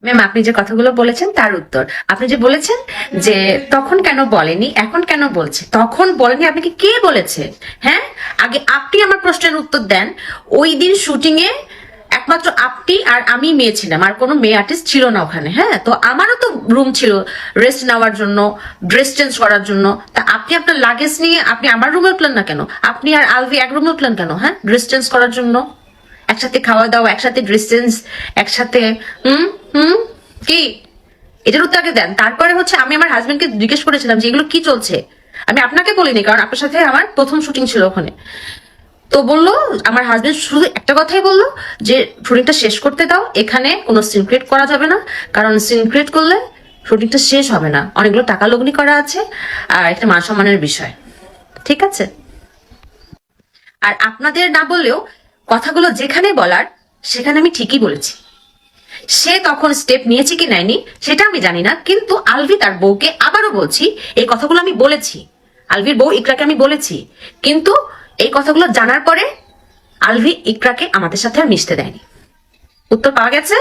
Ma'am, আপনি যে কথাগুলো বলেছেন তার উত্তর। আপনি যে বলেছেন যে তখন কেন বলেনি, এখন কেন বলছে। তখন বলেনি আপনাকে কে বলেছে? হ্যাঁ, আগে আপনি আমার প্রশ্নের উত্তর দেন। ওই দিন শুটিং এ একমাত্র আপনি আর আমি মেয়ে ছিলাম, আর কোনো মেয়ে আর্টিস্ট ছিল না ওখানে। হ্যাঁ, তো আমারও তো রুম ছিল রেস্ট নেওয়ার জন্য, ড্রেস চেঞ্জ করার জন্য। তা আপনি আপনার লাগেজ নিয়ে আপনি আমার রুমে উঠলেন না কেন? আপনি আর আলভি এক রুমে উঠলেন কেন? হ্যাঁ, ড্রেস চেঞ্জ করার জন্য, একসাথে খাওয়া দাওয়া, একসাথে ড্রেস চেঞ্জ, একসাথে। হুম হুম কি? এটার উত্তর আগে দেন। তারপরে হচ্ছে আমি আমার হাজবেন্ডকে জিজ্ঞেস করেছিলাম যে এগুলো কি চলছে। আমি আপনাকে বলিনি, কারণ আপনার সাথে আমার প্রথম শুটিং ছিল ওখানে। তো বললো, আমার হাজবেন্ড শুধু একটা কথাই বললো যে শুটিংটা শেষ করতে দাও, এখানে কোনো সিন ক্রিয়েট করা যাবে না, কারণ সিন ক্রিয়েট করলে শুটিংটা শেষ হবে না, অনেকগুলো টাকা লগ্নি করা আছে, আর একটা মান সম্মানের বিষয়। ঠিক আছে? আর আপনাদের না বললেও কথাগুলো যেখানে বলার সেখানে আমি ঠিকই বলেছি। সে তখন স্টেপ নিয়েছে কি নেয়নি সেটা আমি জানি না, কিন্তু আলভি তার বউকে আবারও বলছি, এই কথাগুলো আমি বলেছি, আলভির বউ ইকরাকে আমি বলেছি, কিন্তু এই কথাগুলো জানার পরে আলভি ইকরাকে আমাদের সাথে আর মিশতে দেয়নি। উত্তর পাওয়া গেছে?